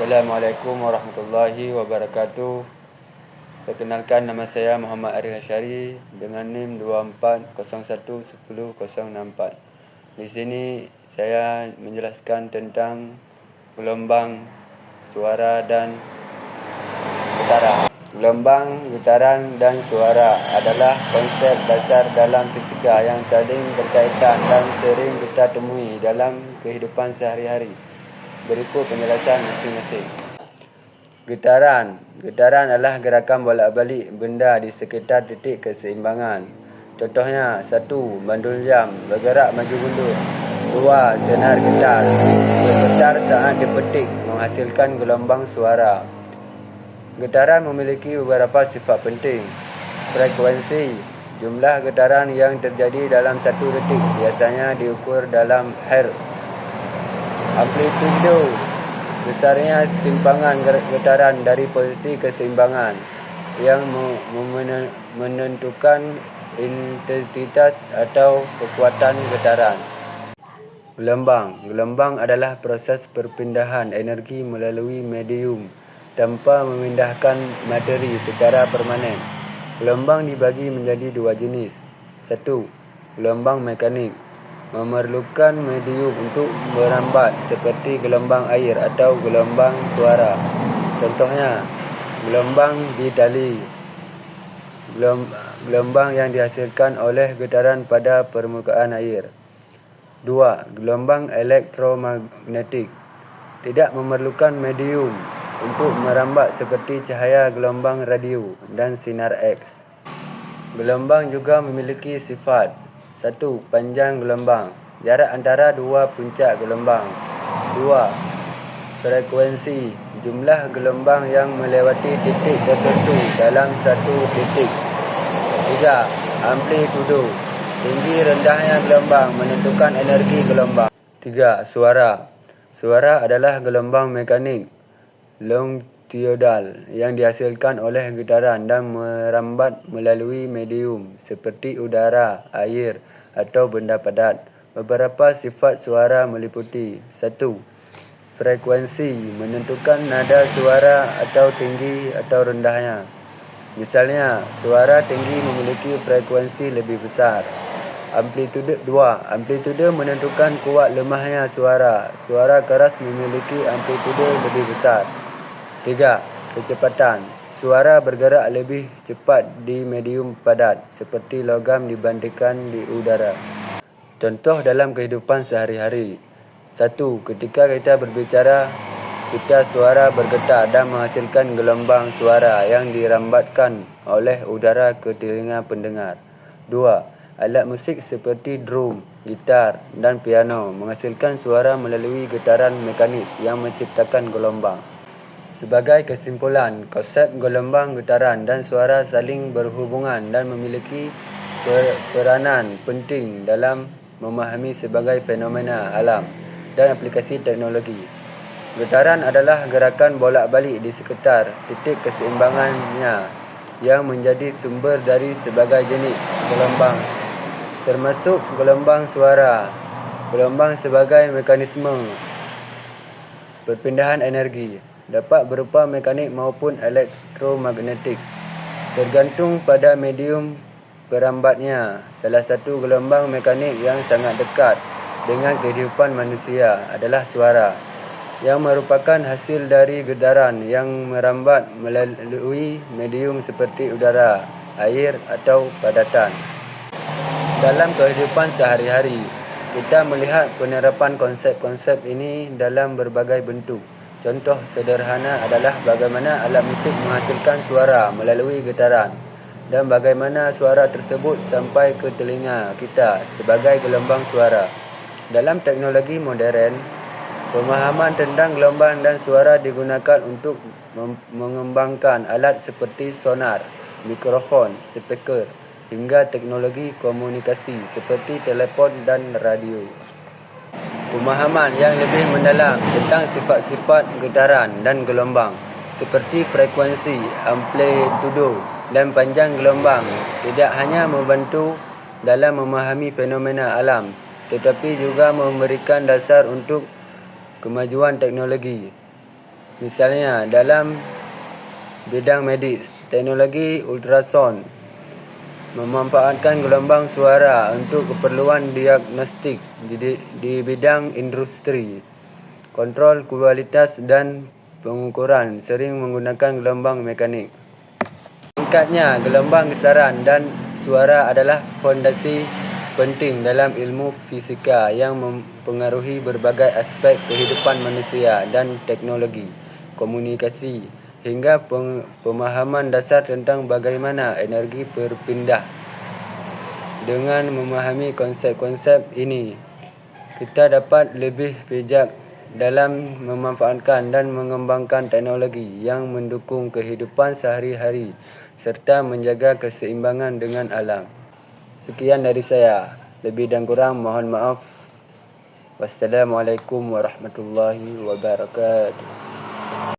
Assalamualaikum warahmatullahi wabarakatuh. Perkenalkan, nama saya Muhammad Arif Asyari dengan NIM 2401101064. Di sini saya menjelaskan tentang gelombang, suara dan getaran. Gelombang, getaran dan suara adalah konsep dasar dalam fisika yang saling berkaitan dan sering kita temui dalam kehidupan sehari-hari. Berikut penjelasan masing-masing. Getaran adalah gerakan bolak-balik benda di sekitar titik keseimbangan. Contohnya, 1. Bandul jam bergerak maju mundur. 2. Senar gitar bergetar saat dipetik menghasilkan gelombang suara. Getaran memiliki beberapa sifat penting. Frekuensi, jumlah getaran yang terjadi dalam satu detik, biasanya diukur dalam Hertz. Amplitudo, besarnya simpangan getaran dari posisi keseimbangan yang menentukan intensitas atau kekuatan getaran. Gelombang adalah proses perpindahan energi melalui medium tanpa memindahkan materi secara permanen. Gelombang dibagi menjadi dua jenis. 1. Gelombang mekanik, memerlukan medium untuk merambat seperti gelombang air atau gelombang suara. Contohnya, gelombang di tali, gelombang yang dihasilkan oleh getaran pada permukaan air. 2. Gelombang elektromagnetik, tidak memerlukan medium untuk merambat seperti cahaya, gelombang radio dan sinar X. Gelombang juga memiliki sifat. 1. Panjang gelombang, jarak antara dua puncak gelombang. 2. Frekuensi, jumlah gelombang yang melewati titik tertentu dalam satu titik. 3. Amplitudo, tinggi rendahnya gelombang menentukan energi gelombang. 3. Suara adalah gelombang mekanik longitudinal yang dihasilkan oleh getaran dan merambat melalui medium seperti udara, air atau benda padat. Beberapa sifat suara meliputi. 1. Frekuensi, menentukan nada suara atau tinggi atau rendahnya. Misalnya, suara tinggi memiliki frekuensi lebih besar. Amplitude. 2. Amplitude menentukan kuat lemahnya suara. Suara keras memiliki amplitude lebih besar. 3. Kecepatan, suara bergerak lebih cepat di medium padat seperti logam dibandingkan di udara. Contoh dalam kehidupan sehari-hari. 1. Ketika kita berbicara, suara bergetar dan menghasilkan gelombang suara yang dirambatkan oleh udara ke telinga pendengar. 2. Alat musik seperti drum, gitar dan piano menghasilkan suara melalui getaran mekanis yang menciptakan gelombang. Sebagai kesimpulan, konsep gelombang, getaran dan suara saling berhubungan dan memiliki peranan penting dalam memahami sebagai fenomena alam dan aplikasi teknologi. Getaran adalah gerakan bolak-balik di sekitar titik keseimbangannya yang menjadi sumber dari sebagai jenis gelombang, termasuk gelombang suara. Gelombang sebagai mekanisme perpindahan energi dapat berupa mekanik maupun elektromagnetik, tergantung pada medium perambatnya. Salah satu gelombang mekanik yang sangat dekat dengan kehidupan manusia adalah suara, yang merupakan hasil dari getaran yang merambat melalui medium seperti udara, air atau padatan. Dalam kehidupan sehari-hari, kita melihat penerapan konsep-konsep ini dalam berbagai bentuk. Contoh sederhana adalah bagaimana alat musik menghasilkan suara melalui getaran dan bagaimana suara tersebut sampai ke telinga kita sebagai gelombang suara. Dalam teknologi moden, pemahaman tentang gelombang dan suara digunakan untuk mengembangkan alat seperti sonar, mikrofon, speaker, hingga teknologi komunikasi seperti telepon dan radio. Pemahaman yang lebih mendalam tentang sifat-sifat getaran dan gelombang seperti frekuensi, amplitudo dan panjang gelombang tidak hanya membantu dalam memahami fenomena alam, tetapi juga memberikan dasar untuk kemajuan teknologi Misalnya dalam bidang medis, teknologi ultrasound memanfaatkan gelombang suara untuk keperluan diagnostik di bidang industri. Kontrol kualitas dan pengukuran sering menggunakan gelombang mekanik. Singkatnya, gelombang getaran dan suara adalah fondasi penting dalam ilmu fisika yang mempengaruhi berbagai aspek kehidupan manusia dan teknologi, komunikasi, hingga pemahaman dasar tentang bagaimana energi berpindah. Dengan memahami konsep-konsep ini, kita dapat lebih bijak dalam memanfaatkan dan mengembangkan teknologi yang mendukung kehidupan sehari-hari serta menjaga keseimbangan dengan alam. Sekian dari saya. Lebih dan kurang mohon maaf. Wassalamualaikum warahmatullahi wabarakatuh.